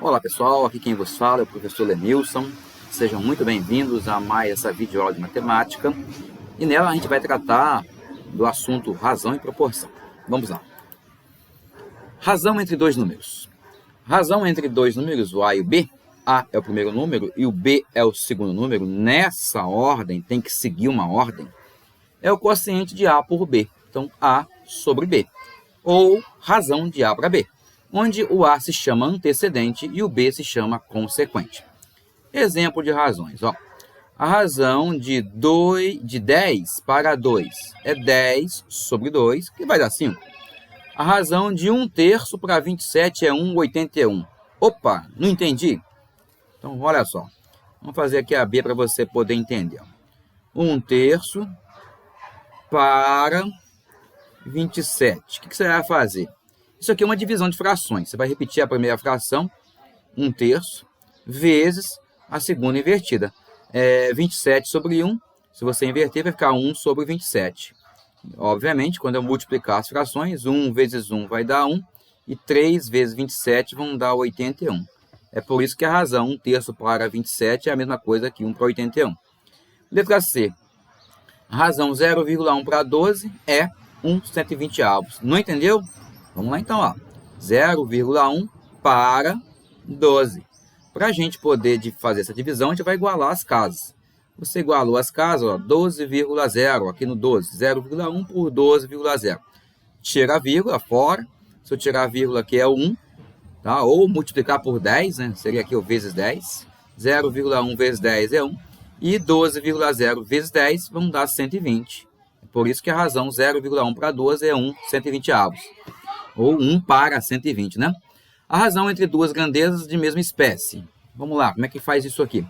Olá pessoal, aqui quem vos fala é o professor Lenilson. Sejam muito bem-vindos a mais essa videoaula de matemática. E nela a gente vai tratar do assunto razão e proporção. Vamos lá. Razão entre dois números. Razão entre dois números, o A e o B. A é o primeiro número e o B é o segundo número. Nessa ordem, tem que seguir uma ordem. É o quociente de A por B. Então, A sobre B. Ou razão de A para B, onde o A se chama antecedente e o B se chama consequente. Exemplo de razões. Ó. A razão de 10 para 2 é 10 sobre 2, que vai dar 5. A razão de 1/3 para 27 é 1/81. Opa, não entendi? Então, olha só. Vamos fazer aqui a B para você poder entender. 1/3 para 27. O que você vai fazer? Isso aqui é uma divisão de frações. Você vai repetir a primeira fração, 1/3, vezes a segunda invertida. 27 sobre 1. Se você inverter, vai ficar 1 sobre 27. Obviamente, quando eu multiplicar as frações, 1 vezes 1 vai dar 1. E 3 vezes 27 vão dar 81. É por isso que a razão 1/3 para 27 é a mesma coisa que 1 para 81. Letra C. A razão 0,1 para 12 é 1/120. Não entendeu? Vamos lá então, ó. 0,1 para 12. Para a gente poder fazer essa divisão, a gente vai igualar as casas. Você igualou as casas, ó, 12,0 aqui no 12. 0,1 por 12,0. Tira a vírgula fora. Se eu tirar a vírgula aqui é o 1. Tá? Ou multiplicar por 10, né? Seria aqui o vezes 10. 0,1 vezes 10 é 1. E 12,0 vezes 10 vão dar 120. Por isso que a razão 0,1 para 12 é 1/120. Ou 1 para 120, né? A razão entre duas grandezas de mesma espécie. Vamos lá, como é que faz isso aqui?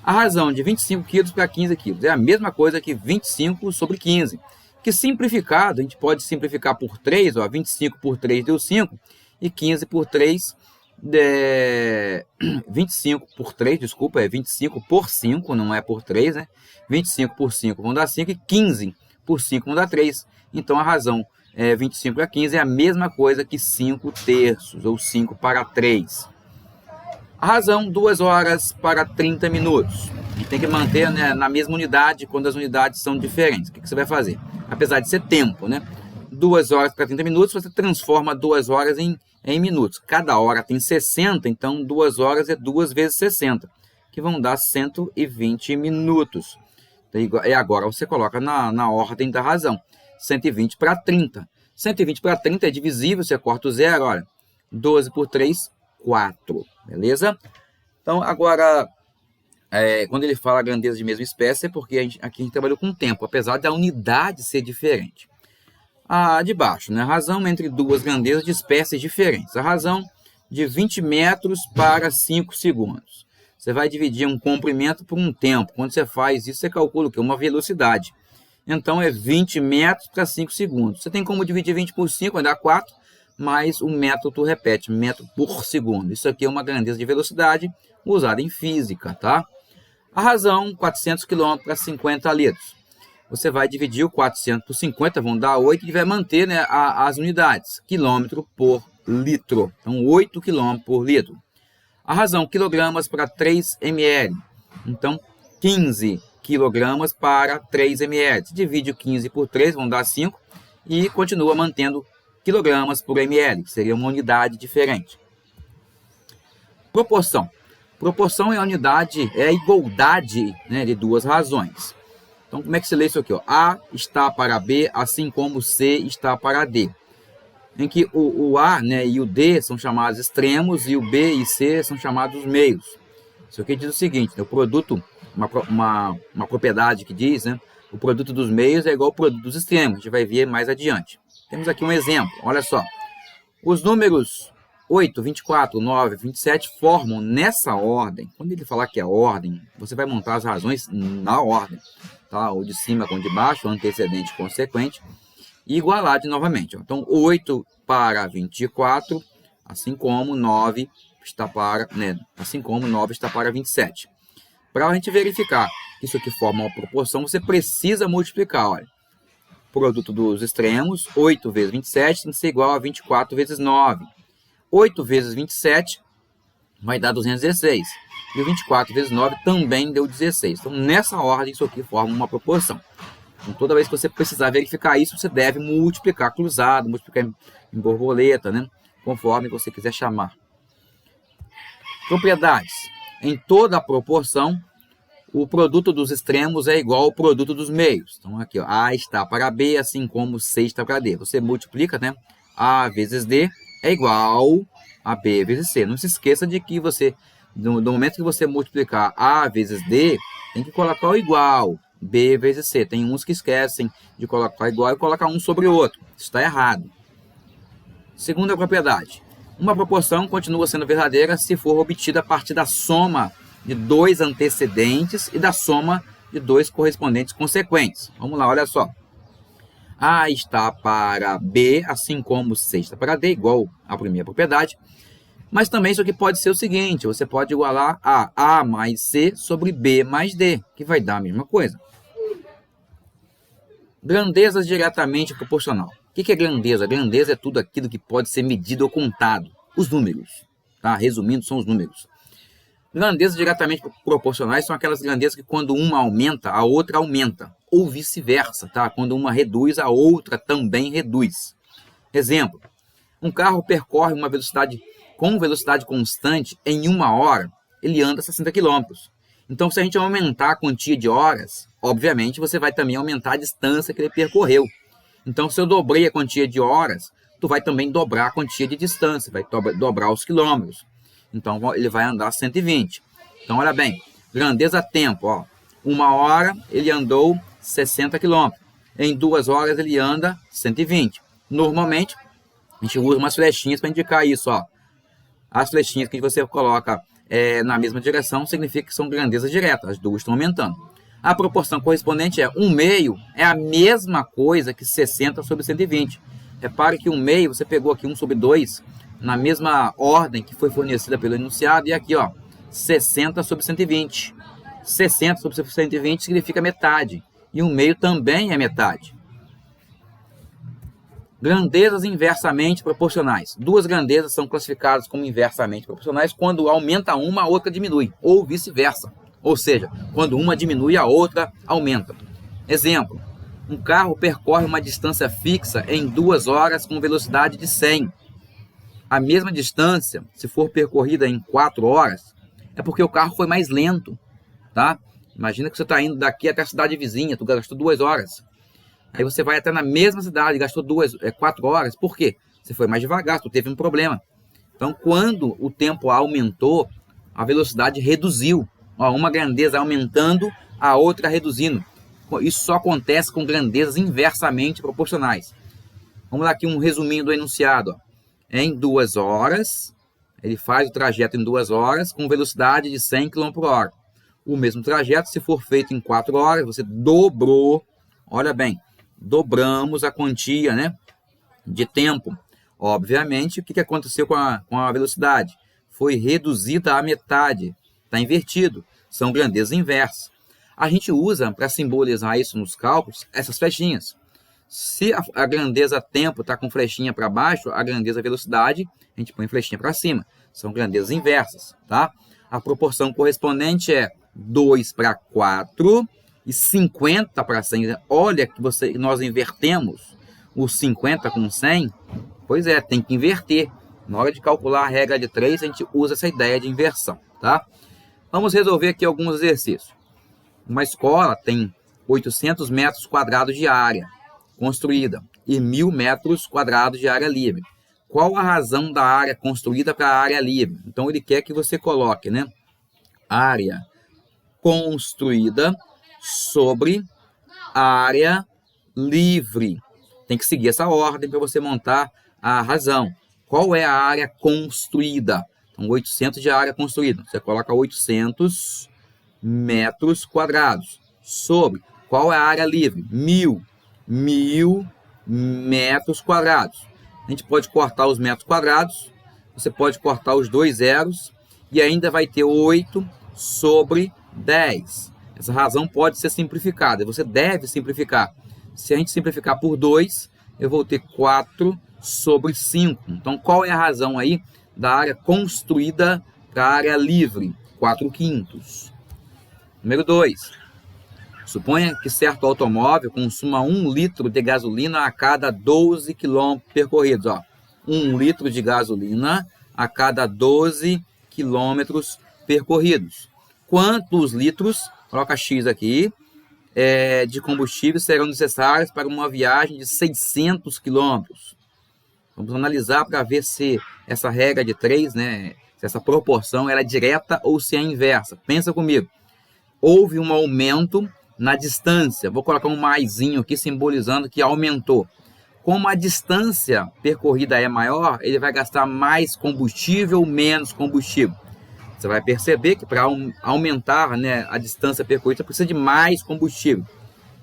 A razão de 25 quilos para 15 quilos é a mesma coisa que 25 sobre 15. Que simplificado, a gente pode simplificar por 3, ó, 25 por 3 deu 5, e 15 por 3, 25 por 3, desculpa, é 25 por 5, não é por 3, né? 25 por 5 vão dar 5, e 15 por 5 vão dar 3. Então, a razão 25 para 15 é a mesma coisa que 5/3, ou 5 para 3. A razão 2 horas para 30 minutos. A gente tem que manter, né, na mesma unidade quando as unidades são diferentes. O que você vai fazer? Apesar de ser tempo, né? 2 horas para 30 minutos, você transforma 2 horas em minutos. Cada hora tem 60, então 2 horas é 2 vezes 60, que vão dar 120 minutos. E agora você coloca na ordem da razão. 120 para 30. 120 para 30 é divisível, você corta o zero, olha. 12 por 3, 4. Beleza? Então, agora, quando ele fala grandeza de mesma espécie, é porque aqui a gente trabalhou com tempo, apesar da unidade ser diferente. A de baixo, né? A razão entre duas grandezas de espécies diferentes. A razão de 20 metros para 5 segundos. Você vai dividir um comprimento por um tempo. Quando você faz isso, você calcula o quê? Uma velocidade. Então, é 20 metros para 5 segundos. Você tem como dividir 20 por 5, vai dar 4, mas o metro tu repete, metro por segundo. Isso aqui é uma grandeza de velocidade usada em física, tá? A razão, 400 km para 50 litros. Você vai dividir o 400 por 50, vão dar 8, e vai manter, né, as unidades, quilômetro por litro. Então, 8 km por litro. A razão, quilogramas para 3 ml. Então, 15 quilogramas para 3 ml. Divide o 15 por 3, vão dar 5. E continua mantendo quilogramas por ml, que seria uma unidade diferente. Proporção. Proporção é a unidade, é a igualdade, né, de duas razões. Então, como é que se lê isso aqui? Ó? A está para B, assim como C está para D. Em que o A, né, e o D são chamados extremos e o B e C são chamados meios. Isso aqui diz o seguinte, né, o produto, uma propriedade que diz, né, o produto dos meios é igual ao produto dos extremos. A gente vai ver mais adiante. Temos aqui um exemplo, olha só. Os números 8, 24, 9, 27 formam nessa ordem. Quando ele falar que é ordem, você vai montar as razões na ordem. Tá? O de cima com o de baixo, o antecedente consequente. E igualar novamente. Ó. Então, 8 para 24, assim como 9 está para, né, assim como 9 está para 27. Para a gente verificar que isso aqui forma uma proporção, você precisa multiplicar. Olha. Produto dos extremos, 8 vezes 27 tem que ser igual a 24 vezes 9. 8 vezes 27 vai dar 216. E o 24 vezes 9 também deu 16. Então, nessa ordem, isso aqui forma uma proporção. Então, toda vez que você precisar verificar isso, você deve multiplicar cruzado, multiplicar em borboleta, né? Conforme você quiser chamar. Propriedades. Em toda a proporção, o produto dos extremos é igual ao produto dos meios. Então, aqui, ó, A está para B, assim como C está para D. Você multiplica, né? A vezes D é igual a B vezes C. Não se esqueça de que você, no momento que você multiplicar A vezes D, tem que colocar o igual, B vezes C. Tem uns que esquecem de colocar igual e colocar um sobre o outro. Isso está errado. Segunda propriedade. Uma proporção continua sendo verdadeira se for obtida a partir da soma de dois antecedentes e da soma de dois correspondentes consequentes. Vamos lá, olha só. A está para B, assim como C está para D, igual à primeira propriedade. Mas também isso aqui pode ser o seguinte, você pode igualar A mais C sobre B mais D, que vai dar a mesma coisa. Grandezas diretamente proporcional. O que é grandeza? Grandeza é tudo aquilo que pode ser medido ou contado. Os números, tá? Resumindo, são os números. Grandezas diretamente proporcionais são aquelas grandezas que quando uma aumenta, a outra aumenta. Ou vice-versa, tá? Quando uma reduz, a outra também reduz. Exemplo, um carro percorre uma velocidade com velocidade constante em 1 hora, ele anda 60 km. Então, se a gente aumentar a quantia de horas, obviamente, você vai também aumentar a distância que ele percorreu. Então, se eu dobrei a quantia de horas, tu vai também dobrar a quantia de distância, vai dobrar os quilômetros. Então, ele vai andar 120. Então, olha bem, grandeza tempo, ó. 1 hora, ele andou 60 km. Em 2 horas, ele anda 120. Normalmente, a gente usa umas flechinhas para indicar isso, ó. As flechinhas que você coloca na mesma direção significa que são grandezas diretas, as duas estão aumentando. A proporção correspondente é 1/2, é a mesma coisa que 60 sobre 120. Repare que 1/2, você pegou aqui 1 sobre 2, na mesma ordem que foi fornecida pelo enunciado, e aqui, ó, 60 sobre 120. 60 sobre 120 significa metade, e 1/2 também é metade. Grandezas inversamente proporcionais. Duas grandezas são classificadas como inversamente proporcionais quando aumenta uma, a outra diminui, ou vice-versa. Ou seja, quando uma diminui, a outra aumenta. Exemplo, um carro percorre uma distância fixa em 2 horas com velocidade de 100. A mesma distância, se for percorrida em 4 horas, é porque o carro foi mais lento, tá? Imagina que você está indo daqui até a cidade vizinha, tu gastou 2 horas. Aí você vai até na mesma cidade, gastou 4 horas. Por quê? Você foi mais devagar, tu teve um problema. Então, quando o tempo aumentou, a velocidade reduziu. Ó, uma grandeza aumentando, a outra reduzindo. Isso só acontece com grandezas inversamente proporcionais. Vamos lá aqui um resuminho do enunciado. Ó. Em 2 horas, ele faz o trajeto em 2 horas com velocidade de 100 km por hora. O mesmo trajeto, se for feito em 4 horas, você dobrou, olha bem, dobramos a quantia, né, de tempo. Obviamente, o que aconteceu com a velocidade? Foi reduzida à metade, está invertido, são grandezas inversas. A gente usa, para simbolizar isso nos cálculos, essas flechinhas. Se a grandeza tempo está com flechinha para baixo, a grandeza velocidade, a gente põe flechinha para cima. São grandezas inversas, tá? A proporção correspondente é 2 para 4 e 50 para 100. Olha que nós invertemos os 50 com 100. Pois é, tem que inverter. Na hora de calcular a regra de 3, a gente usa essa ideia de inversão, tá? Vamos resolver aqui alguns exercícios. Uma escola tem 800 metros quadrados de área construída e 1.000 metros quadrados de área livre. Qual a razão da área construída para a área livre? Então, ele quer que você coloque, né? Área construída sobre área livre. Tem que seguir essa ordem para você montar a razão. Qual é a área construída? Então, 800 de área construída. Você coloca 800 metros quadrados. Sobre qual é a área livre? 1.000 metros quadrados. A gente pode cortar os metros quadrados. Você pode cortar os 2 zeros. E ainda vai ter 8 sobre 10. Essa razão pode ser simplificada. Você deve simplificar. Se a gente simplificar por 2, eu vou ter 4 sobre 5. Então, qual é a razão aí da área construída para a área livre, 4/5. Número 2. Suponha que certo automóvel consuma 1 litro de gasolina a cada 12 km percorridos. 1 litro de gasolina a cada 12 km percorridos. Quantos litros, coloca X aqui, de combustível serão necessários para uma viagem de 600 km? Vamos analisar para ver se essa regra de 3, né, se essa proporção ela é direta ou se é inversa. Pensa comigo. Houve um aumento na distância. Vou colocar um maisinho aqui simbolizando que aumentou. Como a distância percorrida é maior, ele vai gastar mais combustível ou menos combustível. Você vai perceber que para aumentar, né, a distância percorrida, precisa de mais combustível.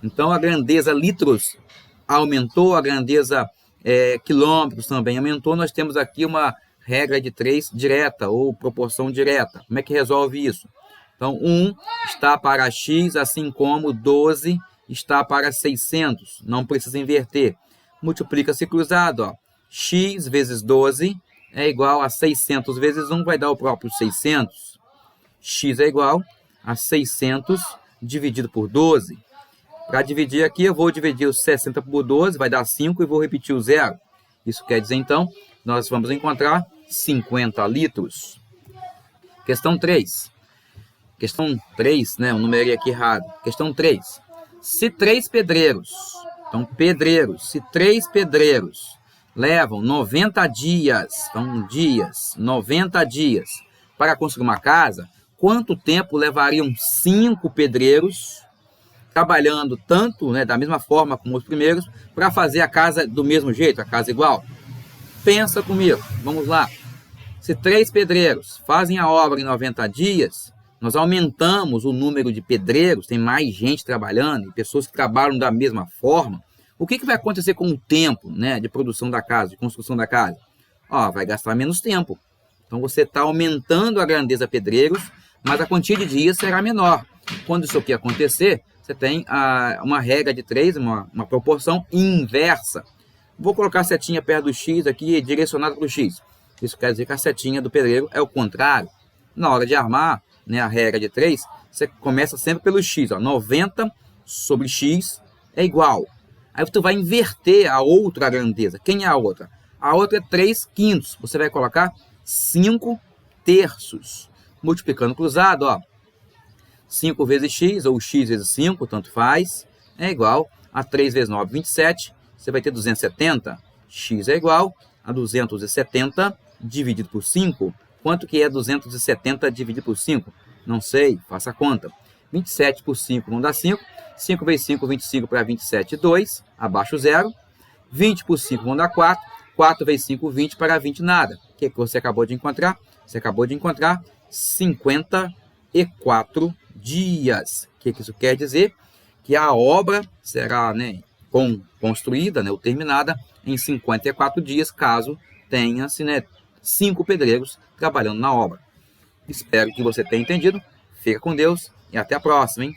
Então, a grandeza litros aumentou, a grandeza quilômetros também aumentou. Nós temos aqui uma regra de 3 direta ou proporção direta. Como é que resolve isso? Então, 1 está para x, assim como 12 está para 600. Não precisa inverter. Multiplica-se cruzado. X vezes 12 é igual a 600 vezes 1, vai dar o próprio 600. X é igual a 600 dividido por 12. Para dividir aqui, eu vou dividir os 60 por 12, vai dar 5 e vou repetir o 0. Isso quer dizer, então, nós vamos encontrar 50 litros. Questão 3. Questão 3, né? Eu numerei aqui errado. Questão 3. Se 3 pedreiros, então pedreiros, se 3 pedreiros levam 90 dias, então 90 dias para construir uma casa, quanto tempo levariam 5 pedreiros trabalhando tanto, né, da mesma forma como os primeiros, para fazer a casa do mesmo jeito, a casa igual? Pensa comigo, vamos lá. Se 3 pedreiros fazem a obra em 90 dias, nós aumentamos o número de pedreiros, tem mais gente trabalhando, e pessoas que trabalham da mesma forma. O que vai acontecer com o tempo, né, de produção da casa, de construção da casa? Vai gastar menos tempo. Então você está aumentando a grandeza pedreiros, mas a quantia de dias será menor. Quando isso aqui acontecer, você tem uma regra de 3, uma proporção inversa. Vou colocar a setinha perto do X aqui, direcionada para o X. Isso quer dizer que a setinha do pedreiro é o contrário. Na hora de armar, né, a regra de 3, você começa sempre pelo X. 90 sobre X é igual. Aí você vai inverter a outra grandeza. Quem é a outra? A outra é 3/5. Você vai colocar 5 terços. Multiplicando cruzado, 5 vezes x, ou x vezes 5, tanto faz, é igual a 3 vezes 9, 27. Você vai ter 270. X é igual a 270 dividido por 5. Quanto que é 270 dividido por 5? Não sei, faça a conta. 27 por 5 não dá 5. 5 vezes 5, 25 para 27, 2, abaixo 0. 20 por 5 não dá 4. 4 vezes 5, 20 para 20, nada. O que você acabou de encontrar? Você acabou de encontrar 54 dias. O que isso quer dizer? Que a obra será, né, construída, né, ou terminada em 54 dias, caso tenha-se, né, 5 pedreiros trabalhando na obra. Espero que você tenha entendido. Fica com Deus e até a próxima, hein?